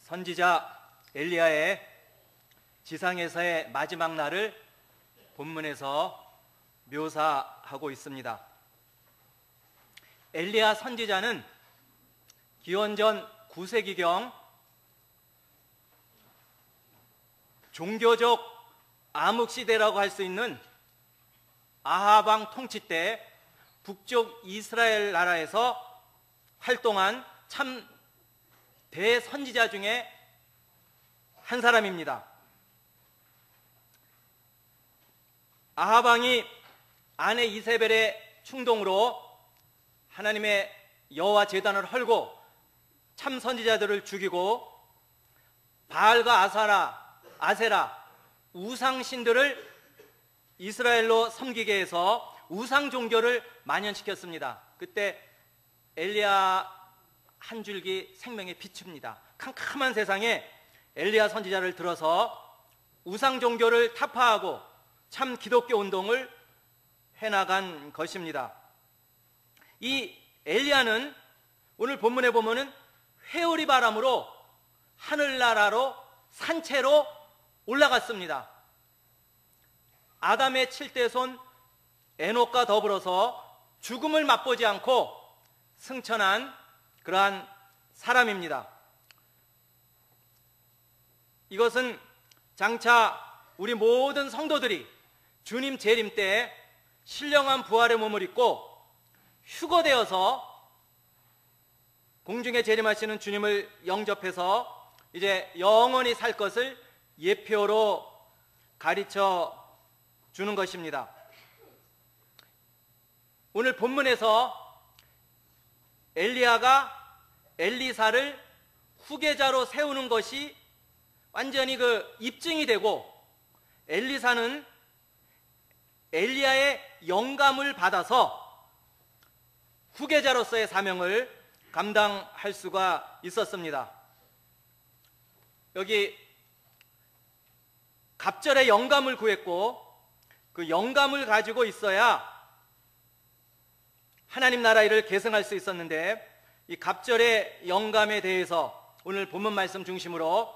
선지자 엘리야의 지상에서의 마지막 날을 본문에서 묘사하고 있습니다. 엘리야 선지자는 기원전 9세기경 종교적 암흑시대라고 할 수 있는 아합 왕 통치 때 북쪽 이스라엘 나라에서 활동한 참 대선지자 중에 한 사람입니다. 아합 왕이 아내 이세벨의 충동으로 하나님의 여호와 제단을 헐고 참 선지자들을 죽이고 바알과 아세라 우상신들을 이스라엘로 섬기게 해서 우상 종교를 만연시켰습니다. 그때 엘리야 한 줄기 생명의 빛입니다. 캄캄한 세상에 엘리야 선지자를 들어서 우상 종교를 타파하고 참 기독교 운동을 해나간 것입니다. 이 엘리야는 오늘 본문에 보면은 회오리 바람으로 하늘나라로 산채로 올라갔습니다. 아담의 7대손 에녹과 더불어서 죽음을 맛보지 않고 승천한 그러한 사람입니다. 이것은 장차 우리 모든 성도들이 주님 재림 때 신령한 부활의 몸을 입고 휴거되어서 공중에 재림하시는 주님을 영접해서 이제 영원히 살 것을 예표로 가르쳐 주는 것입니다. 오늘 본문에서 엘리야가 엘리사를 후계자로 세우는 것이 완전히 그 입증이 되고, 엘리사는 엘리야의 영감을 받아서 후계자로서의 사명을 감당할 수가 있었습니다. 여기 갑절의 영감을 구했고, 그 영감을 가지고 있어야 하나님 나라 일을 계승할 수 있었는데, 이 갑절의 영감에 대해서 오늘 본문 말씀 중심으로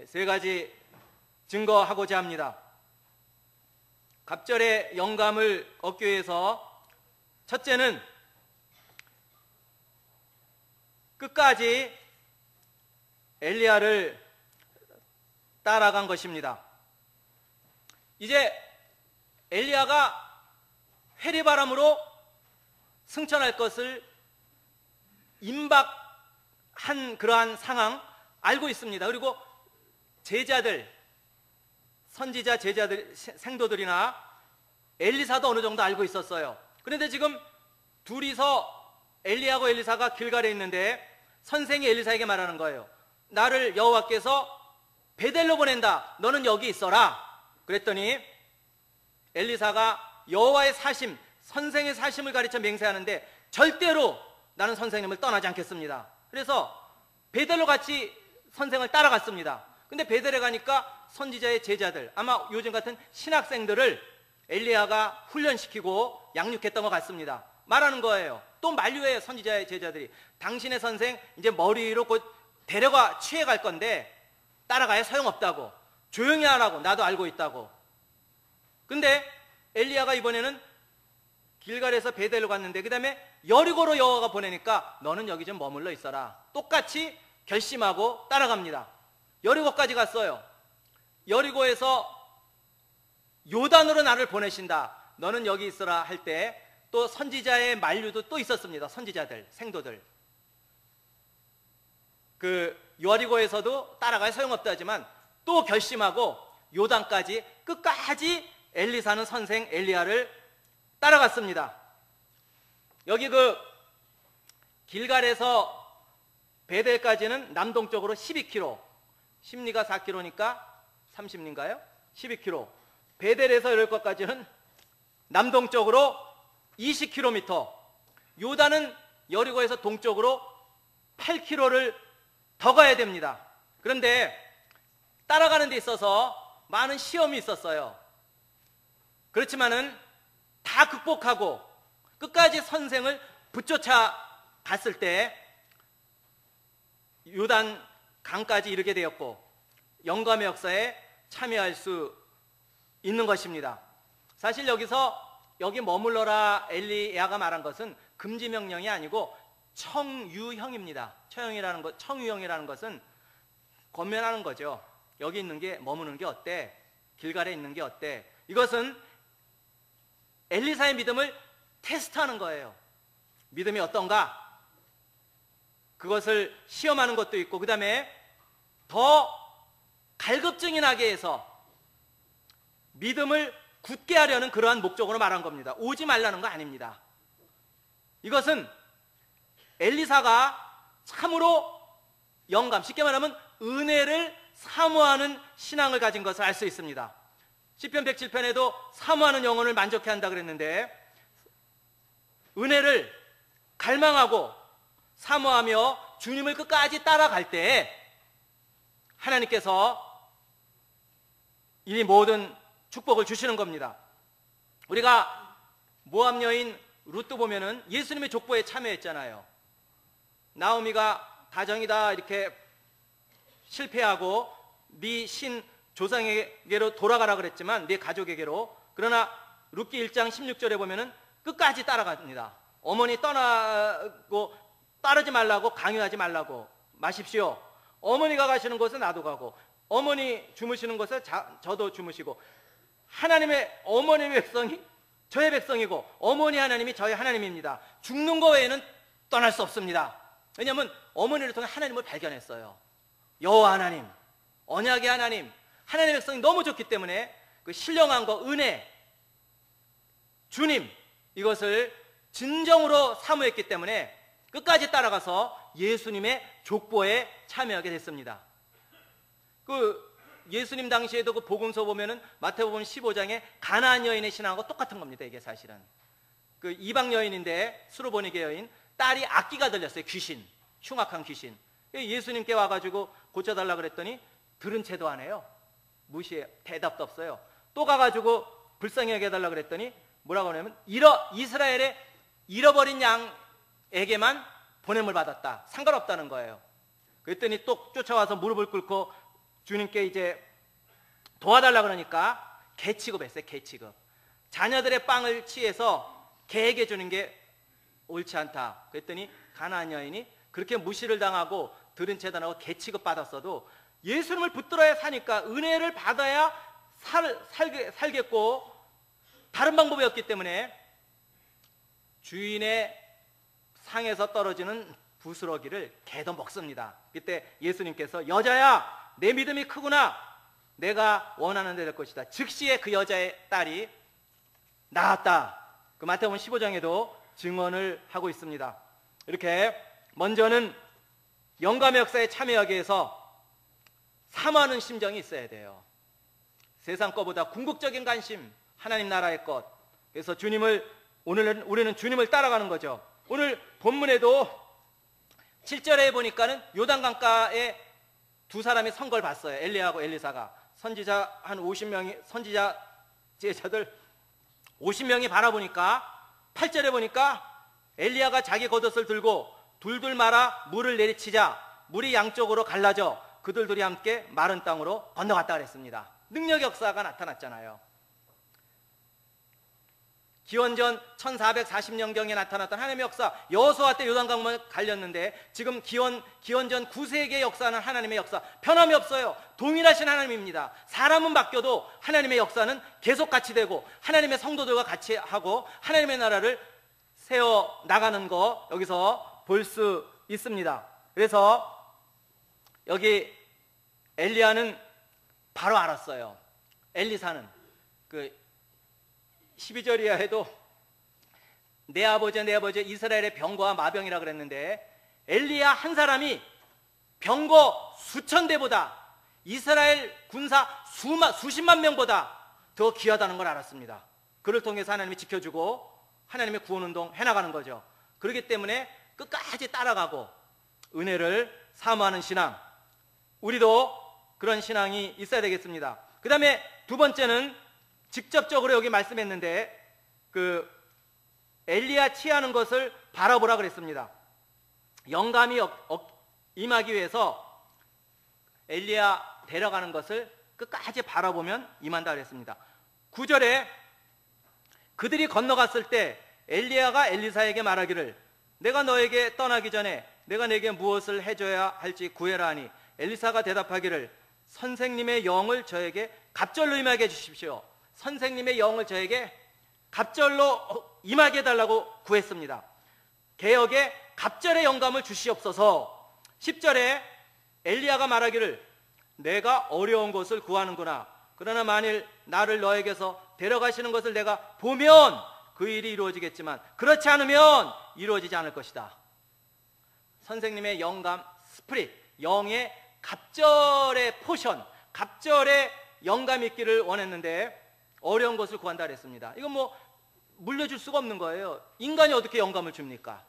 세 가지 증거하고자 합니다. 갑절의 영감을 얻기 위해서 첫째는 끝까지 엘리야를 따라간 것입니다. 이제 엘리야가 회리바람으로 승천할 것을 임박한 그러한 상황 알고 있습니다. 그리고 제자들, 선지자 제자들, 생도들이나 엘리사도 어느 정도 알고 있었어요. 그런데 지금 둘이서 엘리야하고 엘리사가 길갈에 있는데 선생이 엘리사에게 말하는 거예요. 나를 여호와께서 베델로 보낸다. 너는 여기 있어라. 그랬더니 엘리사가 여호와의 사심, 선생의 사심을 가르쳐 맹세하는데 절대로 나는 선생님을 떠나지 않겠습니다. 그래서 베델로 같이 선생을 따라갔습니다. 근데 베델에 가니까 선지자의 제자들, 아마 요즘 같은 신학생들을 엘리야가 훈련시키고 양육했던 것 같습니다. 말하는 거예요. 또 만류해요. 선지자의 제자들이 당신의 선생 이제 머리 위로 곧 데려가 취해갈 건데 따라가야 소용없다고, 조용히 하라고, 나도 알고 있다고. 근데 엘리야가 이번에는 길갈에서 베델로 갔는데 그 다음에 여리고로 여호와가 보내니까 너는 여기 좀 머물러 있어라. 똑같이 결심하고 따라갑니다. 여리고까지 갔어요. 여리고에서 요단으로 나를 보내신다. 너는 여기 있어라 할 때 또 선지자의 만류도 또 있었습니다. 선지자들, 생도들. 그 여리고에서도 따라가야 소용없다 하지만 또 결심하고 요단까지 끝까지 엘리사는 선생 엘리야를 따라갔습니다. 여기 그 길갈에서 베델까지는 남동쪽으로 12km, 심리가 4km니까 30리인가요? 12km. 베델에서 이럴 것까지는 남동쪽으로 20km, 요단은 여리고에서 동쪽으로 8km를 더 가야 됩니다. 그런데 따라가는 데 있어서 많은 시험이 있었어요. 그렇지만은 다 극복하고 끝까지 선생을 붙여차 갔을 때 요단 강까지 이르게 되었고 영감의 역사에 참여할 수 있는 것입니다. 사실 여기 머물러라 엘리야가 말한 것은 금지 명령이 아니고 청유형입니다. 청유형이라는 것은 권면하는 거죠. 여기 있는 게 머무는 게 어때? 길갈에 있는 게 어때? 이것은 엘리사의 믿음을 테스트하는 거예요. 믿음이 어떤가? 그것을 시험하는 것도 있고, 그 다음에 더 갈급증이 나게 해서 믿음을 굳게 하려는 그러한 목적으로 말한 겁니다. 오지 말라는 거 아닙니다. 이것은 엘리사가 참으로 영감, 쉽게 말하면 은혜를 사모하는 신앙을 가진 것을 알 수 있습니다. 시편 107편에도 사모하는 영혼을 만족해 한다 그랬는데, 은혜를 갈망하고 사모하며 주님을 끝까지 따라갈 때 하나님께서 이 모든 축복을 주시는 겁니다. 우리가 모압 여인 룻도 보면은 예수님의 족보에 참여했잖아요. 나오미가 다정이다 이렇게 실패하고 네 신 조상에게로 돌아가라 그랬지만 네 가족에게로, 그러나 룻기 1장 16절에 보면은 끝까지 따라갑니다. 어머니 떠나고 따르지 말라고 강요하지 말라고 마십시오. 어머니가 가시는 곳에 나도 가고, 어머니 주무시는 곳에 저도 주무시고, 하나님의 어머니의 백성이 저의 백성이고 어머니 하나님이 저의 하나님입니다. 죽는 거 외에는 떠날 수 없습니다. 왜냐하면 어머니를 통해 하나님을 발견했어요. 여호와 하나님, 언약의 하나님, 하나님의 백성이 너무 좋기 때문에 그 신령한 거, 은혜, 주님, 이것을 진정으로 사모했기 때문에 끝까지 따라가서 예수님의 족보에 참여하게 됐습니다. 그 예수님 당시에도 그 복음서 보면은 마태복음 15장에 가나안 여인의 신앙하고 똑같은 겁니다. 이게 사실은 그 이방 여인인데, 수르보니게 여인, 딸이 악기가 들렸어요. 귀신, 흉악한 귀신. 예수님께 와가지고 고쳐달라 그랬더니 들은 채도 안 해요. 무시해요. 대답도 없어요. 또 가가지고 불쌍히 여겨달라 그랬더니 뭐라고 하냐면 이스라엘의 잃어버린 양에게만 보냄을 받았다, 상관없다는 거예요. 그랬더니 또 쫓아와서 무릎을 꿇고 주님께 이제 도와달라 그러니까 개 취급했어요. 개 취급. 자녀들의 빵을 취해서 개에게 주는 게 옳지 않다. 그랬더니 가나안 여인이 그렇게 무시를 당하고 들은 채 당하고 개 취급 받았어도 예수님을 붙들어야 사니까, 은혜를 받아야 살겠고 다른 방법이 없기 때문에 주인의 상에서 떨어지는 부스러기를 개도 먹습니다. 그때 예수님께서 여자야, 내 믿음이 크구나, 내가 원하는 데 될 것이다. 즉시에 그 여자의 딸이 나았다. 그 마태복음 15장에도 증언을 하고 있습니다. 이렇게 먼저는 영감의 역사에 참여하기 위해서 사모하는 심정이 있어야 돼요. 세상 것보다 궁극적인 관심, 하나님 나라의 것. 그래서 오늘은 우리는 주님을 따라가는 거죠. 오늘 본문에도 7절에 보니까는 요단강가에 두 사람이 선거를 봤어요. 엘리야하고 엘리사가. 선지자 한 50명이, 선지자 제자들 50명이 바라보니까 8절에 보니까 엘리야가 자기 겉옷을 들고 둘둘 말아 물을 내리치자 물이 양쪽으로 갈라져 그들 둘이 함께 마른 땅으로 건너갔다 그랬습니다. 능력 역사가 나타났잖아요. 기원전 1440년경에 나타났던 하나님의 역사, 여호수아 때 요단강만 갈렸는데 지금 기원전 9세기의 역사는 하나님의 역사, 변함이 없어요. 동일하신 하나님입니다. 사람은 바뀌어도 하나님의 역사는 계속 같이 되고 하나님의 성도들과 같이 하고 하나님의 나라를 세워 나가는 거 여기서 볼 수 있습니다. 그래서 여기 엘리야는 바로 알았어요. 엘리사는 그 12절 이하에도 내 아버지 이스라엘의 병거와 마병이라 그랬는데, 엘리야 한 사람이 병거 수천 대보다 이스라엘 군사 수십만 명보다 더 귀하다는 걸 알았습니다. 그를 통해서 하나님이 지켜주고 하나님의 구원운동 해나가는 거죠. 그렇기 때문에 끝까지 따라가고 은혜를 사모하는 신앙, 우리도 그런 신앙이 있어야 되겠습니다. 그 다음에 두 번째는 직접적으로 여기 말씀했는데 그 엘리야 취하는 것을 바라보라 그랬습니다. 영감이 임하기 위해서 엘리야 데려가는 것을 끝까지 바라보면 임한다 그랬습니다. 9절에 그들이 건너갔을 때 엘리야가 엘리사에게 말하기를 내가 너에게 떠나기 전에 내가 내게 무엇을 해줘야 할지 구해라 하니 엘리사가 대답하기를 선생님의 영을 저에게 갑절로 임하게 해주십시오. 선생님의 영을 저에게 갑절로 임하게 해달라고 구했습니다. 개역에 갑절의 영감을 주시옵소서. 10절에 엘리야가 말하기를 내가 어려운 것을 구하는구나. 그러나 만일 나를 너에게서 데려가시는 것을 내가 보면 그 일이 이루어지겠지만 그렇지 않으면 이루어지지 않을 것이다. 선생님의 영감 스피릿, 영의 갑절의 포션, 갑절의 영감이 있기를 원했는데 어려운 것을 구한다 그랬습니다. 이건 뭐 물려줄 수가 없는 거예요. 인간이 어떻게 영감을 줍니까?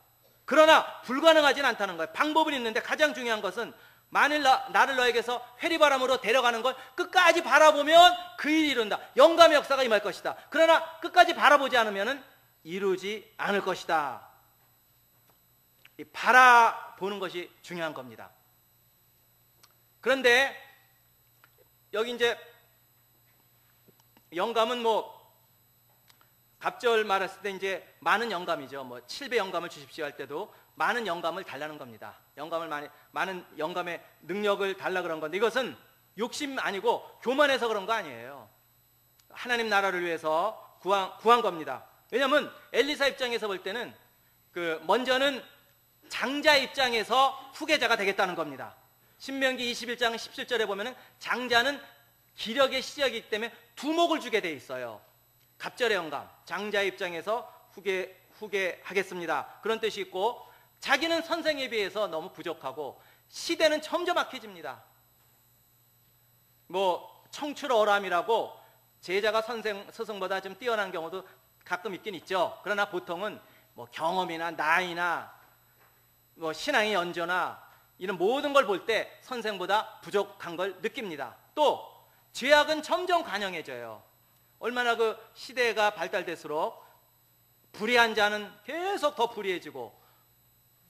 그러나 불가능하진 않다는 거예요. 방법은 있는데 가장 중요한 것은 만일 나를 너에게서 회리바람으로 데려가는 걸 끝까지 바라보면 그 일이 이룬다. 영감의 역사가 임할 것이다. 그러나 끝까지 바라보지 않으면 이루지 않을 것이다. 이 바라보는 것이 중요한 겁니다. 그런데 여기 이제 영감은 뭐 갑절 말했을 때 이제 많은 영감이죠. 뭐 7배 영감을 주십시오 할 때도 많은 영감을 달라는 겁니다. 영감을 많은 영감의 능력을 달라 그런 건데 이것은 욕심 아니고 교만해서 그런 거 아니에요. 하나님 나라를 위해서 구한 겁니다. 왜냐하면 엘리사 입장에서 볼 때는 먼저는 장자 입장에서 후계자가 되겠다는 겁니다. 신명기 21장 17절에 보면은 장자는 기력의 시작이기 때문에 두목을 주게 돼 있어요. 갑절의 영감, 장자 입장에서 후계하겠습니다. 그런 뜻이 있고 자기는 선생에 비해서 너무 부족하고 시대는 점점 악해집니다. 뭐 청출어람이라고 제자가 스승보다 좀 뛰어난 경우도 가끔 있긴 있죠. 그러나 보통은 뭐 경험이나 나이나 뭐 신앙의 연조나 이런 모든 걸 볼 때 선생보다 부족한 걸 느낍니다. 또 죄악은 점점 관영해져요. 얼마나 그 시대가 발달될수록 불의한 자는 계속 더 불의해지고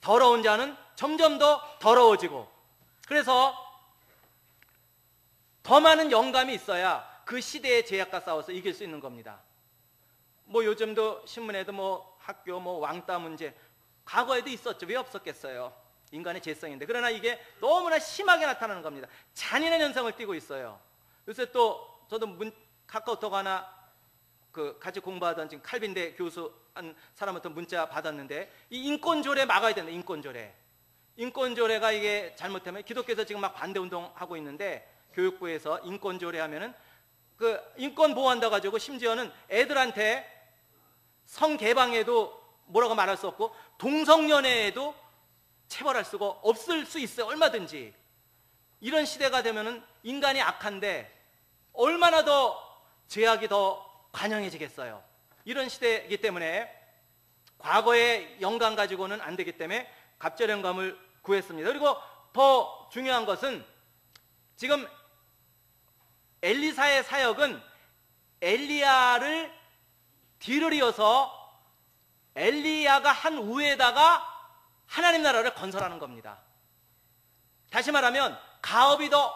더러운 자는 점점 더 더러워지고 그래서 더 많은 영감이 있어야 그 시대의 죄악과 싸워서 이길 수 있는 겁니다. 뭐 요즘도 신문에도 뭐 학교 뭐 왕따 문제 과거에도 있었죠. 왜 없었겠어요? 인간의 죄성인데. 그러나 이게 너무나 심하게 나타나는 겁니다. 잔인한 현상을 띠고 있어요. 요새 또 저도 카카오톡 하나 같이 공부하던 지금 칼빈대 교수 한 사람부터 문자 받았는데 이 인권조례 막아야 된다. 인권조례가 이게 잘못하면 기독교에서 지금 막 반대운동하고 있는데 교육부에서 인권조례 하면은 인권 보호한다 가지고 심지어는 애들한테 성개방에도 뭐라고 말할 수 없고 동성연애에도 체벌할 수가 없을 수 있어요. 얼마든지. 이런 시대가 되면은 인간이 악한데 얼마나 더 죄악이 더 관영해지겠어요. 이런 시대이기 때문에 과거의 영감 가지고는 안 되기 때문에 갑절 영감을 구했습니다. 그리고 더 중요한 것은 지금 엘리사의 사역은 엘리야를 뒤를 이어서 엘리야가 한 후에다가 하나님 나라를 건설하는 겁니다. 다시 말하면 가업이 더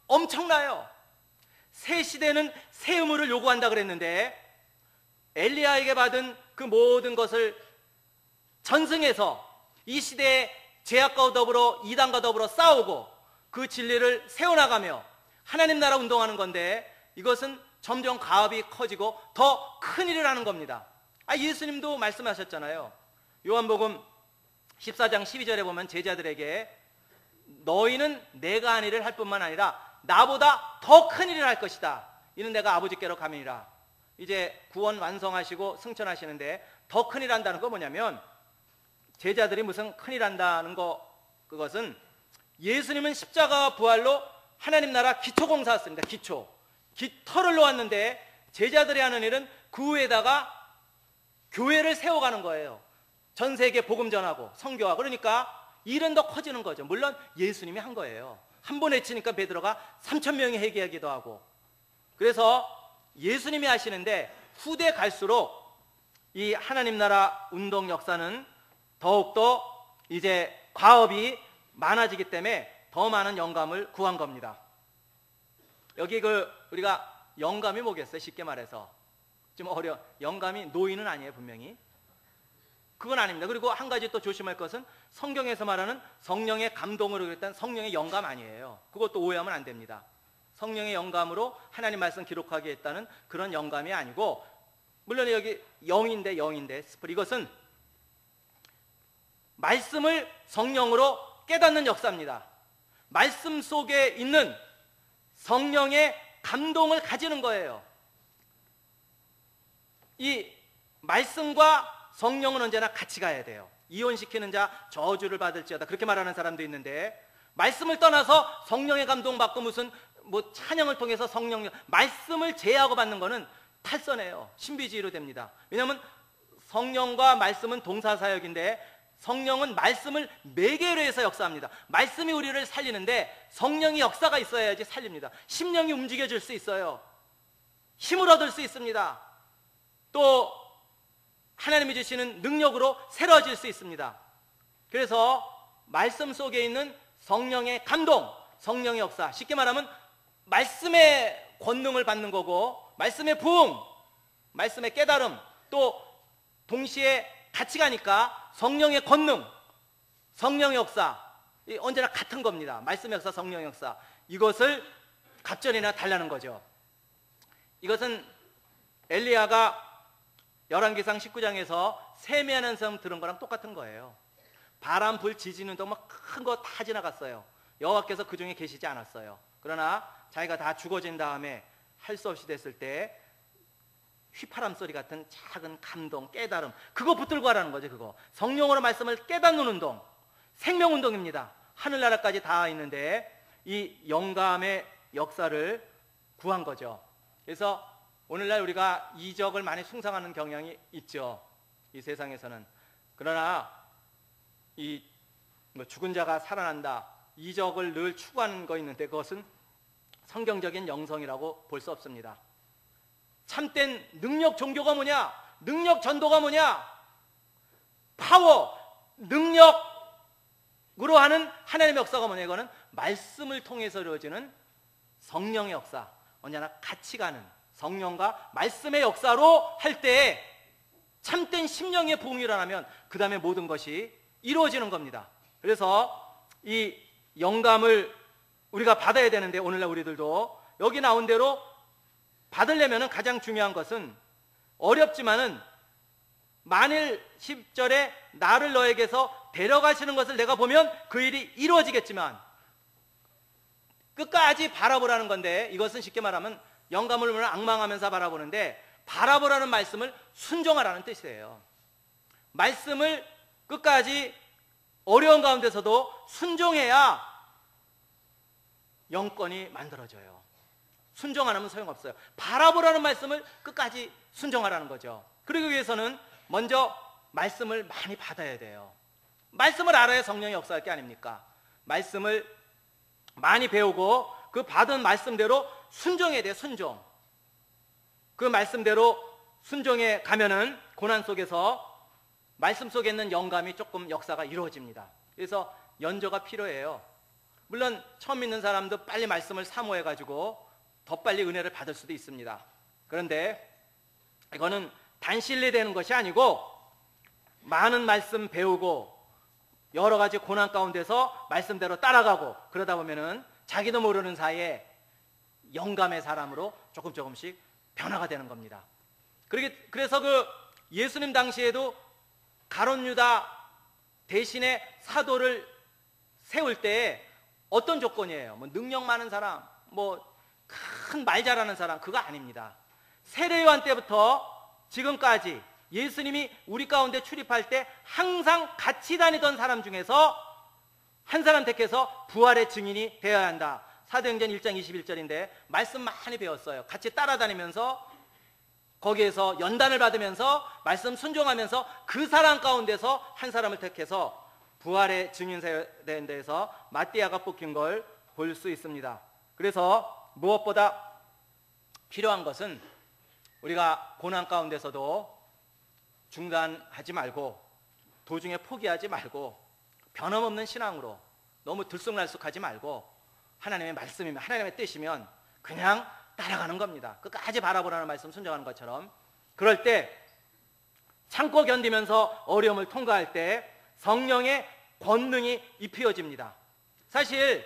엄청나요. 새 시대는 새 의무를 요구한다 그랬는데 엘리야에게 받은 그 모든 것을 전승해서 이 시대의 죄악과 더불어 이단과 더불어 싸우고 그 진리를 세워나가며 하나님 나라 운동하는 건데 이것은 점점 가업이 커지고 더 큰 일을 하는 겁니다. 예수님도 말씀하셨잖아요. 요한복음 14장 12절에 보면 제자들에게 너희는 내가 한 일을 할 뿐만 아니라 나보다 더 큰 일을 할 것이다. 이는 내가 아버지께로 가미니라. 이제 구원 완성하시고 승천하시는데 더 큰 일 한다는 거 뭐냐면 제자들이 무슨 큰 일 한다는 그것은 예수님은 십자가와 부활로 하나님 나라 기초공사였습니다. 기터를 놓았는데 제자들이 하는 일은 그 위에다가 교회를 세워가는 거예요. 전 세계 복음 전하고 선교하고. 그러니까 일은 더 커지는 거죠. 물론 예수님이 한 거예요. 한 번 외치니까 베드로가 3,000명이 회개하기도 하고. 그래서 예수님이 하시는데 후대 갈수록 이 하나님 나라 운동 역사는 더욱더 이제 과업이 많아지기 때문에 더 많은 영감을 구한 겁니다. 여기 우리가 영감이 뭐겠어요? 쉽게 말해서 좀 영감이 노인은 아니에요, 분명히. 그건 아닙니다. 그리고 한 가지 또 조심할 것은 성경에서 말하는 성령의 감동으로 그랬던 성령의 영감 아니에요. 그것도 오해하면 안 됩니다. 성령의 영감으로 하나님 말씀 기록하게 했다는 그런 영감이 아니고, 물론 여기 영인데 스프릿, 이것은 말씀을 성령으로 깨닫는 역사입니다. 말씀 속에 있는 성령의 감동을 가지는 거예요. 이 말씀과 성령은 언제나 같이 가야 돼요. 이혼시키는 자 저주를 받을지어다, 그렇게 말하는 사람도 있는데, 말씀을 떠나서 성령의 감동 받고 무슨 찬양을 통해서 말씀을 제하고 받는 거는 탈선해요. 신비주의로 됩니다. 왜냐하면 성령과 말씀은 동사사역인데, 성령은 말씀을 매개로 해서 역사합니다. 말씀이 우리를 살리는데 성령이 역사가 있어야지 살립니다. 심령이 움직여질 수 있어요. 힘을 얻을 수 있습니다. 또 하나님이 주시는 능력으로 새로워질 수 있습니다. 그래서 말씀 속에 있는 성령의 감동, 성령의 역사, 쉽게 말하면 말씀의 권능을 받는 거고, 말씀의 부흥, 말씀의 깨달음, 또 동시에 같이 가니까 성령의 권능, 성령의 역사, 언제나 같은 겁니다. 말씀의 역사, 성령의 역사, 이것을 갑절이나 달라는 거죠. 이것은 엘리야가 열왕기상 19장에서 세미하는 성 들은 거랑 똑같은 거예요. 바람, 불, 지진은 또 막 큰 거 다 지나갔어요. 여호와께서 그 중에 계시지 않았어요. 그러나 자기가 다 죽어진 다음에 할 수 없이 됐을 때 휘파람 소리 같은 작은 감동, 깨달음, 그거 붙들고 하라는 거죠. 그거 성령으로 말씀을 깨닫는 운동, 생명운동입니다. 하늘나라까지 다 있는데 이 영감의 역사를 구한 거죠. 그래서 오늘날 우리가 이적을 많이 숭상하는 경향이 있죠, 이 세상에서는. 그러나 이 죽은 자가 살아난다, 이적을 늘 추구하는 거 있는데, 그것은 성경적인 영성이라고 볼 수 없습니다. 참된 능력 종교가 뭐냐? 능력 전도가 뭐냐? 파워, 능력으로 하는 하나님의 역사가 뭐냐? 이거는 말씀을 통해서 이루어지는 성령의 역사, 언제나 같이 가는 성령과 말씀의 역사로 할 때 참된 심령의 부흥이 일어나면 그 다음에 모든 것이 이루어지는 겁니다. 그래서 이 영감을 우리가 받아야 되는데, 오늘날 우리들도 여기 나온 대로 받으려면 가장 중요한 것은, 어렵지만은 만일 10절에 나를 너에게서 데려가시는 것을 내가 보면 그 일이 이루어지겠지만, 끝까지 바라보라는 건데, 이것은 쉽게 말하면 영감을 보면 앙망하면서 바라보는데, 바라보라는 말씀을 순종하라는 뜻이에요. 말씀을 끝까지 어려운 가운데서도 순종해야 영권이 만들어져요. 순종 안 하면 소용없어요. 바라보라는 말씀을 끝까지 순종하라는 거죠. 그러기 위해서는 먼저 말씀을 많이 받아야 돼요. 말씀을 알아야 성령이 역사할 게 아닙니까? 말씀을 많이 배우고 그 받은 말씀대로 순종해야 돼요. 순종. 그 말씀대로 순종해 가면은 고난 속에서 말씀 속에 있는 영감이 조금 역사가 이루어집니다. 그래서 연조가 필요해요. 물론 처음 믿는 사람도 빨리 말씀을 사모해가지고 더 빨리 은혜를 받을 수도 있습니다. 그런데 이거는 단실리 되는 것이 아니고, 많은 말씀 배우고 여러 가지 고난 가운데서 말씀대로 따라가고, 그러다 보면은 자기도 모르는 사이에 영감의 사람으로 조금씩 변화가 되는 겁니다. 그래서 그 예수님 당시에도 가룟 유다 대신에 사도를 세울 때 어떤 조건이에요? 능력 많은 사람, 큰 말 잘하는 사람, 그거 아닙니다. 세례요한 때부터 지금까지 예수님이 우리 가운데 출입할 때 항상 같이 다니던 사람 중에서 한 사람 택해서 부활의 증인이 되어야 한다. 사도행전 1장 21절인데 말씀 많이 배웠어요. 같이 따라다니면서 거기에서 연단을 받으면서 말씀 순종하면서 그 사람 가운데서 한 사람을 택해서 부활의 증인되는 데에서 마띠아가 뽑힌 걸 볼 수 있습니다. 그래서 무엇보다 필요한 것은 우리가 고난 가운데서도 중단하지 말고, 도중에 포기하지 말고 변함없는 신앙으로 너무 들쑥날쑥하지 말고 하나님의 말씀이면, 하나님의 뜻이면 그냥 따라가는 겁니다. 끝까지 바라보라는 말씀 순종하는 것처럼. 그럴 때 참고 견디면서 어려움을 통과할 때 성령의 권능이 입혀집니다. 사실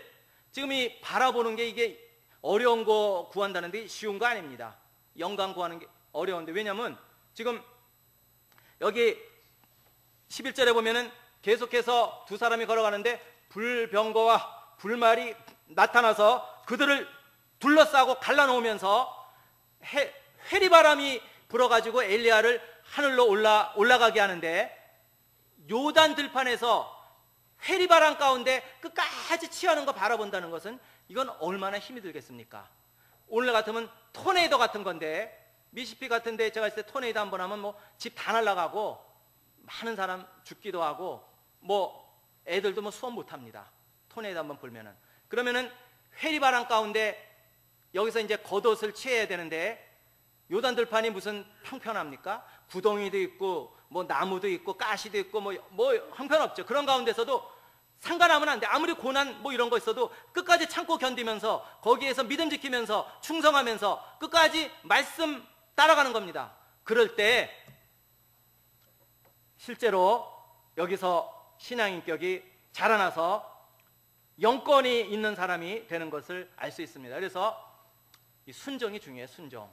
지금 이 바라보는 게 이게 어려운 거 구한다는데 쉬운 거 아닙니다. 영광 구하는 게 어려운데, 왜냐하면 지금 여기 11절에 보면은 계속해서 두 사람이 걸어가는데 불병거와 불말이 나타나서 그들을 둘러싸고 갈라놓으면서 회리바람이 불어가지고 엘리야를 하늘로 올라가게 하는데, 요단 들판에서 회리바람 가운데 끝까지 취하는 거 바라본다는 것은 이건 얼마나 힘이 들겠습니까? 오늘 같으면 토네이도 같은 건데, 미시피 같은데 제가 있을 때 토네이도 한번 하면 뭐 집 다 날아가고 많은 사람 죽기도 하고 뭐 애들도 뭐 수업 못 합니다. 토네이도 한번 불면은. 그러면은 회리바람 가운데 여기서 이제 겉옷을 취해야 되는데, 요단 들판이 무슨 평평합니까? 구덩이도 있고 뭐 나무도 있고 가시도 있고 뭐 형편없죠. 그런 가운데서도 상관하면 안 돼. 아무리 고난 뭐 이런 거 있어도 끝까지 참고 견디면서 거기에서 믿음 지키면서 충성하면서 끝까지 말씀 따라가는 겁니다. 그럴 때 실제로 여기서 신앙인격이 자라나서 영권이 있는 사람이 되는 것을 알 수 있습니다. 그래서 이 순종이 중요해요. 순종.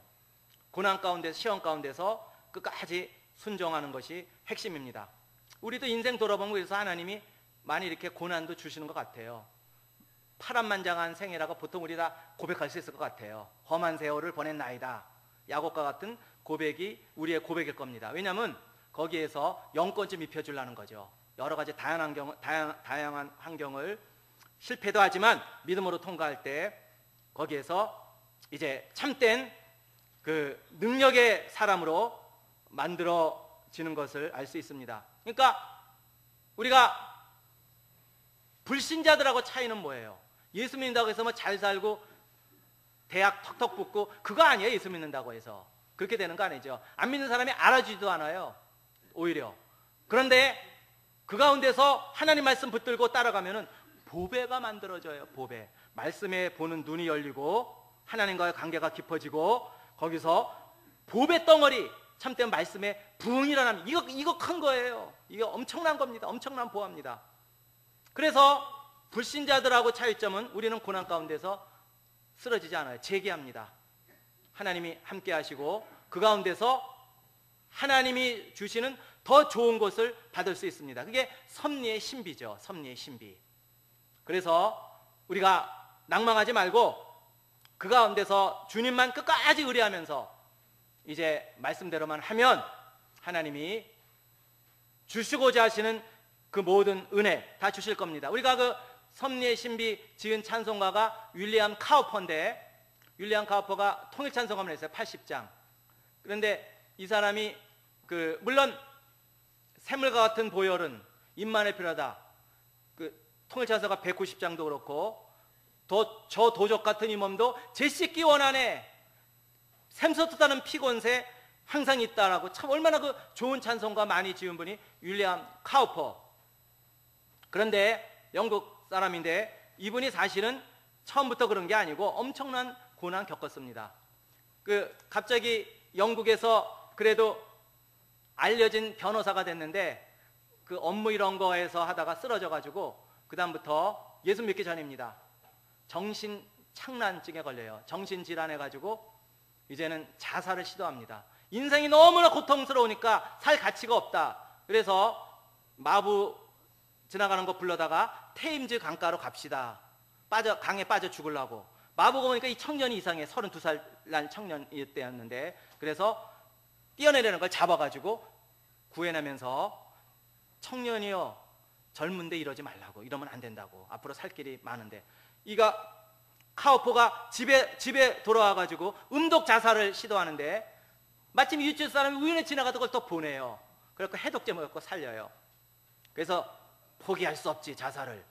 고난 가운데, 시험 가운데서 끝까지 순종하는 것이 핵심입니다. 우리도 인생 돌아보면 그래서 하나님이 많이 이렇게 고난도 주시는 것 같아요. 파란만장한 생애라고 보통 우리 다 고백할 수 있을 것 같아요. 험한 세월을 보낸 나이다. 야곱과 같은 고백이 우리의 고백일 겁니다. 왜냐하면 거기에서 영권 좀 입혀주려는 거죠. 여러 가지 다양한 환경을 실패도 하지만 믿음으로 통과할 때 거기에서 이제 참된 그 능력의 사람으로 만들어지는 것을 알 수 있습니다. 그러니까 우리가 불신자들하고 차이는 뭐예요? 예수 믿는다고 해서 뭐 잘 살고 대학 턱턱 붙고 그거 아니에요. 예수 믿는다고 해서 그렇게 되는 거 아니죠. 안 믿는 사람이 알아주지도 않아요. 오히려. 그런데 그 가운데서 하나님 말씀 붙들고 따라가면은 보배가 만들어져요. 보배. 말씀에 보는 눈이 열리고 하나님과의 관계가 깊어지고 거기서 보배 덩어리, 참된 말씀에 부흥이 일어나면 이거 큰 거예요. 이게 엄청난 겁니다. 엄청난 보화입니다. 그래서 불신자들하고 차이점은 우리는 고난 가운데서 쓰러지지 않아요. 재기합니다. 하나님이 함께 하시고 그 가운데서 하나님이 주시는 더 좋은 것을 받을 수 있습니다. 그게 섭리의 신비죠. 섭리의 신비. 그래서 우리가 낭망하지 말고 그 가운데서 주님만 끝까지 의뢰하면서 이제 말씀대로만 하면 하나님이 주시고자 하시는 그 모든 은혜 다 주실 겁니다. 우리가 그 섭리의 신비 지은 찬송가가 윌리엄 카우퍼인데, 윌리엄 카우퍼가 통일 찬송가를 했어요. 80장. 그런데 이 사람이 물론 샘물과 같은 보혈은 입만에 필요하다. 통일 찬송가 190장도 그렇고 저 도적 같은 이 몸도 제 씻기 원하네. 샘솟았다는 피곤새 항상 있다라고 참 얼마나 그 좋은 찬송가 많이 지은 분이 윌리엄 카우퍼. 그런데 영국 사람인데 이분이 사실은 처음부터 그런 게 아니고 엄청난 고난 겪었습니다. 갑자기 영국에서 그래도 알려진 변호사가 됐는데 그 업무 이런 거에서 하다가 쓰러져 가지고 그 다음부터 예수 믿기 전입니다. 정신착란증에 걸려요. 정신질환해 가지고 이제는 자살을 시도합니다. 인생이 너무나 고통스러우니까 살 가치가 없다. 그래서 마부 지나가는 거 불러다가 테임즈 강가로 갑시다. 강에 빠져 죽으려고. 마부가 보니까 이 청년이 이상해. 32살 난 청년일 때였는데, 그래서 뛰어내리는 걸 잡아가지고 구해내면서 청년이요, 젊은데 이러지 말라고. 이러면 안 된다고. 앞으로 살 길이 많은데. 카우퍼가 집에 돌아와가지고 음독 자살을 시도하는데 마침 이웃집 사람이 우연히 지나가던 걸 또 보내요. 그래서 해독제 먹고 살려요. 그래서 포기할 수 없지, 자살을.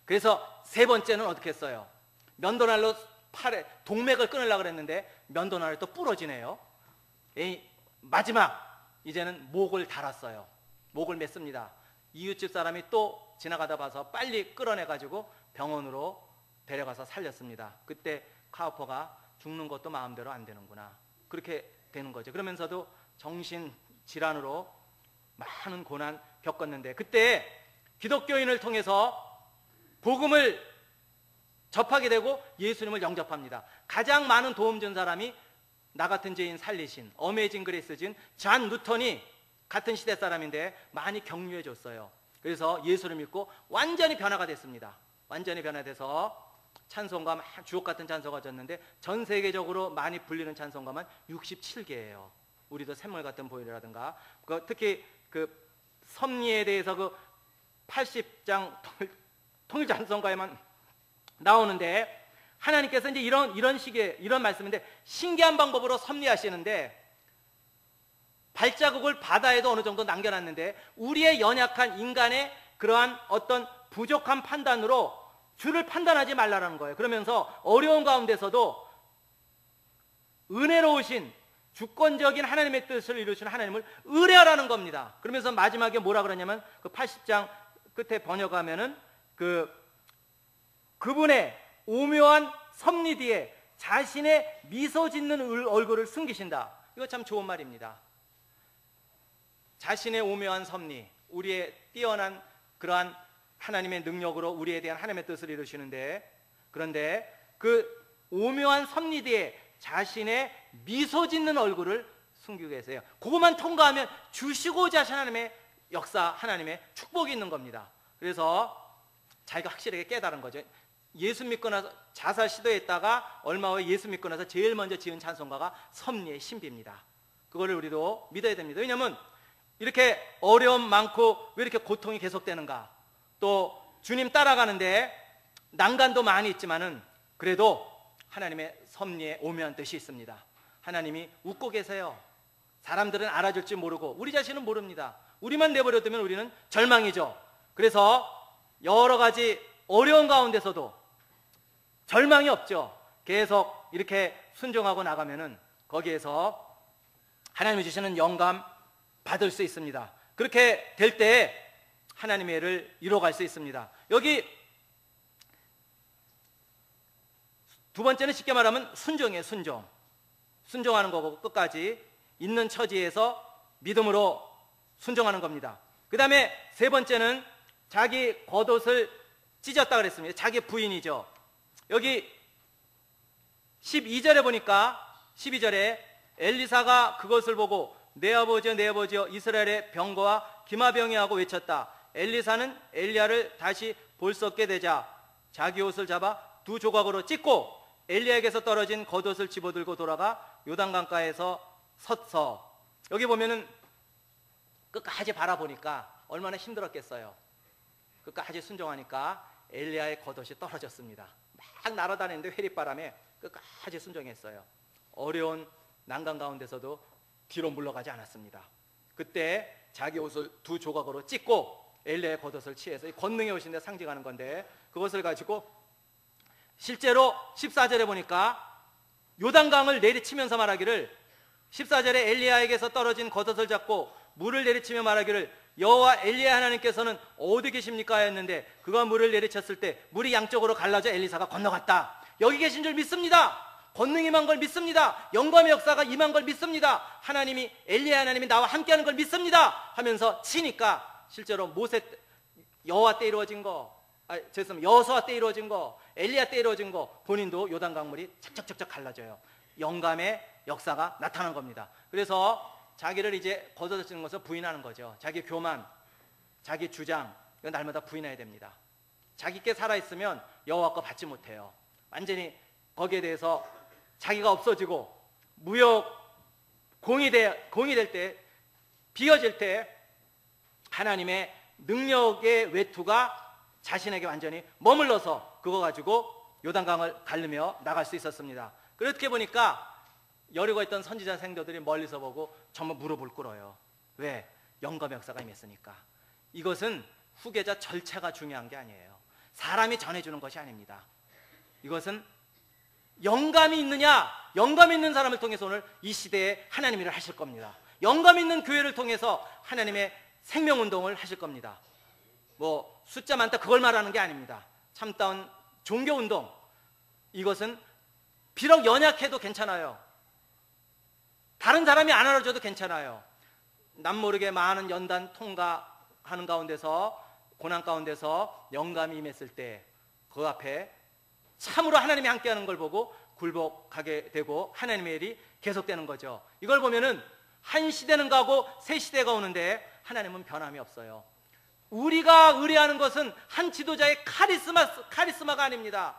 그래서 세 번째는 어떻게 했어요? 면도날로 팔에 동맥을 끊으려고 그랬는데 면도날이 또 부러지네요. 마지막 이제는 목을 달았어요. 목을 맸습니다. 이웃집 사람이 또 지나가다 봐서 빨리 끌어내가지고 병원으로 데려가서 살렸습니다. 그때 카우퍼가 죽는 것도 마음대로 안 되는구나, 그렇게 되는 거죠. 그러면서도 정신질환으로 많은 고난 겪었는데, 그때 기독교인을 통해서 복음을 접하게 되고 예수님을 영접합니다. 가장 많은 도움 준 사람이 나 같은 죄인 살리신 어메이징 그레이스진 잔 누턴이 같은 시대 사람인데 많이 격려해 줬어요. 그래서 예수를 믿고 완전히 변화가 됐습니다. 완전히 변화돼서 찬송가, 주옥 같은 찬송가 졌는데 전 세계적으로 많이 불리는 찬송가만 67개예요. 우리도 샘물 같은 보혈이라든가, 특히 그 섭리에 대해서 그 80장 통일 찬송가에만 나오는데, 하나님께서 이제 이런 식의 이런 말씀인데 신기한 방법으로 섭리하시는데, 발자국을 바다에도 어느 정도 남겨놨는데 우리의 연약한 인간의 그러한 어떤 부족한 판단으로 주를 판단하지 말라는 거예요. 그러면서 어려운 가운데서도 은혜로우신 주권적인 하나님의 뜻을 이루시는 하나님을 의뢰하라는 겁니다. 그러면서 마지막에 뭐라 그러냐면, 그 80장 끝에 번역하면은 그분의 오묘한 섭리 뒤에 자신의 미소 짓는 얼굴을 숨기신다. 이거 참 좋은 말입니다. 자신의 오묘한 섭리, 우리의 뛰어난 그러한 하나님의 능력으로 우리에 대한 하나님의 뜻을 이루시는데, 그런데 그 오묘한 섭리 뒤에 자신의 미소 짓는 얼굴을 숨기고 계세요. 그것만 통과하면 주시고자 하신 하나님의 역사, 하나님의 축복이 있는 겁니다. 그래서 자기가 확실하게 깨달은 거죠. 예수 믿고 나서 자살 시도했다가 얼마 후에 예수 믿고 나서 제일 먼저 지은 찬송가가 섭리의 신비입니다. 그거를 우리도 믿어야 됩니다. 왜냐하면 이렇게 어려움 많고 왜 이렇게 고통이 계속되는가, 또 주님 따라가는데 난간도 많이 있지만은 그래도 하나님의 섭리에 오묘한 뜻이 있습니다. 하나님이 웃고 계세요. 사람들은 알아줄지 모르고 우리 자신은 모릅니다. 우리만 내버려두면 우리는 절망이죠. 그래서 여러 가지 어려운 가운데서도 절망이 없죠. 계속 이렇게 순종하고 나가면은 거기에서 하나님이 주시는 영감 받을 수 있습니다. 그렇게 될 때 하나님의 일을 이뤄갈 수 있습니다. 여기 두 번째는 쉽게 말하면 순종이에요. 순종하는 거고, 끝까지 있는 처지에서 믿음으로 순종하는 겁니다. 그 다음에 세 번째는 자기 겉옷을 찢었다 그랬습니다. 자기 부인이죠. 여기 12절에 보니까 12절에 엘리사가 그것을 보고 내 아버지여 이스라엘의 병거와 기마병이 하고 외쳤다. 엘리사는 엘리야를 다시 볼 수 없게 되자 자기 옷을 잡아 두 조각으로 찢고 엘리야에게서 떨어진 겉옷을 집어들고 돌아가 요단강가에서 섰어. 여기 보면은 끝까지 바라보니까 얼마나 힘들었겠어요. 끝까지 순종하니까 엘리야의 겉옷이 떨어졌습니다. 막 날아다니는데 회리바람에 끝까지 순종했어요. 어려운 난간 가운데서도 뒤로 물러가지 않았습니다. 그때 자기 옷을 두 조각으로 찢고 엘리야의 겉옷을 취해서 권능의 옷인데 상징하는 건데, 그것을 가지고 실제로 14절에 보니까 요단강을 내리치면서 말하기를, 14절에 엘리야에게서 떨어진 겉옷을 잡고 물을 내리치며 말하기를 여호와 엘리야 하나님께서는 어디 계십니까 했는데 그가 물을 내리쳤을 때 물이 양쪽으로 갈라져 엘리사가 건너갔다. 여기 계신 줄 믿습니다. 권능이 임한 걸 믿습니다. 영감의 역사가 임한 걸 믿습니다. 하나님이, 엘리야 하나님이 나와 함께하는 걸 믿습니다 하면서 치니까 실제로 여호와 때 이루어진 거, 여호수아 때 이루어진 거, 엘리야 때 이루어진 거, 본인도 요단강물이 착착착착 갈라져요. 영감의 역사가 나타난 겁니다. 그래서 자기를 이제 걷어서 쓰는 것을 부인하는 거죠. 자기 교만, 자기 주장, 이건 날마다 부인해야 됩니다. 자기께 살아있으면 여호와 거 받지 못해요. 완전히 거기에 대해서 자기가 없어지고 공이 될 때, 비어질 때 하나님의 능력의 외투가 자신에게 완전히 머물러서 그거 가지고 요단강을 가르며 나갈 수 있었습니다. 그렇게 보니까 여리고 있던 선지자 생도들이 멀리서 보고 정말 무릎을 꿇어요. 왜? 영감의 역사가 임했으니까. 이것은 후계자 절차가 중요한 게 아니에요. 사람이 전해주는 것이 아닙니다. 이것은 영감이 있느냐, 영감 있는 사람을 통해서 오늘 이 시대에 하나님 일을 하실 겁니다. 영감 있는 교회를 통해서 하나님의 생명운동을 하실 겁니다. 숫자 많다 그걸 말하는 게 아닙니다. 참다운 종교운동, 이것은 비록 연약해도 괜찮아요. 다른 사람이 안 알아줘도 괜찮아요. 남모르게 많은 연단 통과하는 가운데서, 고난 가운데서 영감이 임했을 때 그 앞에 참으로 하나님이 함께하는 걸 보고 굴복하게 되고 하나님의 일이 계속되는 거죠. 이걸 보면은 한 시대는 가고 새 시대가 오는데 하나님은 변함이 없어요. 우리가 의뢰하는 것은 한 지도자의 카리스마가 아닙니다.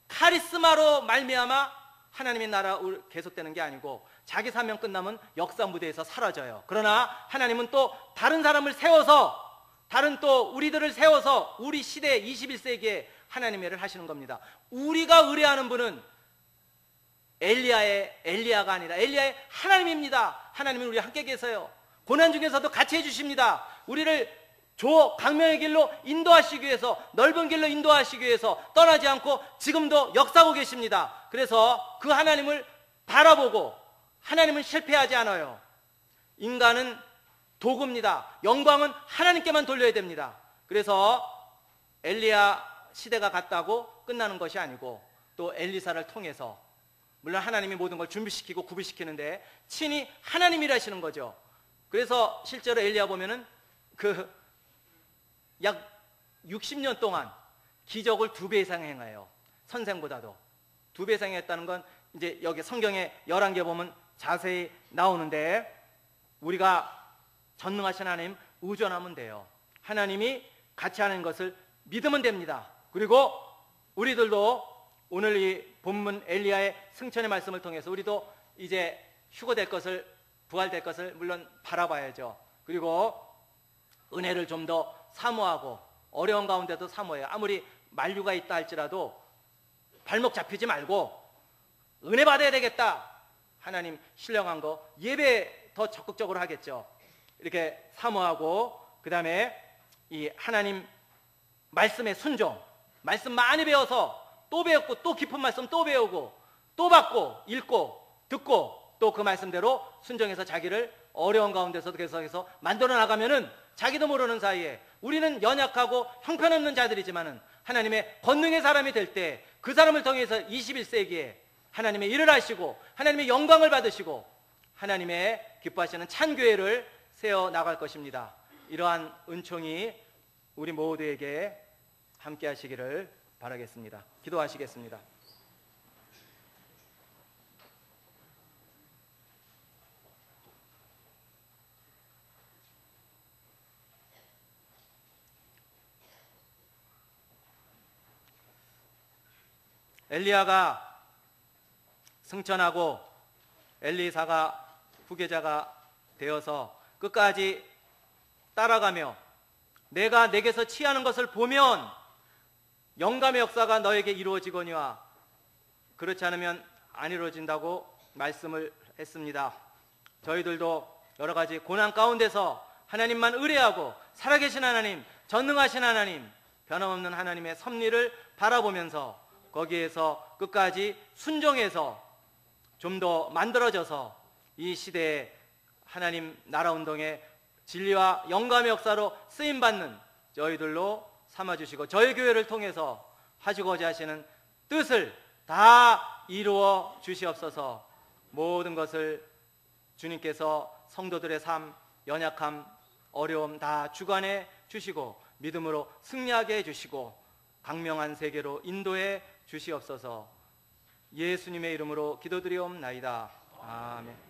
카리스마로 말미암아 하나님의 나라 계속되는 게 아니고 자기 사명 끝나면 역사 무대에서 사라져요. 그러나 하나님은 또 다른 사람을 세워서, 다른 또 우리들을 세워서 우리 시대 21세기에 하나님의 일을 하시는 겁니다. 우리가 의뢰하는 분은 엘리야가 아니라 엘리야의 하나님입니다. 하나님은 우리와 함께 계세요. 고난 중에서도 같이 해주십니다. 우리를 강명의 길로 인도하시기 위해서, 넓은 길로 인도하시기 위해서 떠나지 않고 지금도 역사하고 계십니다. 그래서 그 하나님을 바라보고, 하나님은 실패하지 않아요. 인간은 도구입니다. 영광은 하나님께만 돌려야 됩니다. 그래서 엘리야 시대가 갔다고 끝나는 것이 아니고 또 엘리사를 통해서, 물론 하나님이 모든 걸 준비시키고 구비시키는데 친히 하나님이 일하시는 거죠. 그래서 실제로 엘리야 보면은 약 60년 동안 기적을 2배 이상 행해요. 선생보다도 2배 이상 했다는 건 이제 여기 성경에 11개 보면 자세히 나오는데, 우리가 전능하신 하나님 의존하면 돼요. 하나님이 같이 하는 것을 믿으면 됩니다. 그리고 우리들도 오늘 이 본문 엘리야의 승천의 말씀을 통해서 우리도 이제 휴거될 것을, 부활될 것을 물론 바라봐야죠. 그리고 은혜를 좀 더 사모하고, 어려운 가운데도 사모해요. 아무리 만류가 있다 할지라도 발목 잡히지 말고 은혜 받아야 되겠다, 하나님 신령한 거 예배 더 적극적으로 하겠죠. 이렇게 사모하고, 그 다음에 이 하나님 말씀의 순종, 말씀 많이 배워서 또 배웠고 또 깊은 말씀 또 배우고 또 받고 읽고 듣고 또 그 말씀대로 순종해서 자기를 어려운 가운데서도 계속해서 만들어 나가면은 자기도 모르는 사이에, 우리는 연약하고 형편없는 자들이지만은 하나님의 권능의 사람이 될 때 그 사람을 통해서 21세기에 하나님의 일을 하시고 하나님의 영광을 받으시고 하나님의 기뻐하시는 찬교회를 세워 나갈 것입니다. 이러한 은총이 우리 모두에게 함께 하시기를 바라겠습니다. 기도하시겠습니다. 엘리야가 승천하고 엘리사가 후계자가 되어서 끝까지 따라가며 내가 내게서 취하는 것을 보면 영감의 역사가 너에게 이루어지거니와 그렇지 않으면 안 이루어진다고 말씀을 했습니다. 저희들도 여러 가지 고난 가운데서 하나님만 의뢰하고 살아계신 하나님, 전능하신 하나님, 변함없는 하나님의 섭리를 바라보면서 거기에서 끝까지 순종해서 좀 더 만들어져서 이 시대에 하나님 나라 운동의 진리와 영감의 역사로 쓰임받는 저희들로 삼아주시고 저희 교회를 통해서 하시고자 하시는 뜻을 다 이루어 주시옵소서. 모든 것을 주님께서 성도들의 삶, 연약함, 어려움 다 주관해 주시고 믿음으로 승리하게 해주시고 광명한 세계로 인도해 주시옵소서. 예수님의 이름으로 기도드리옵나이다. 아멘.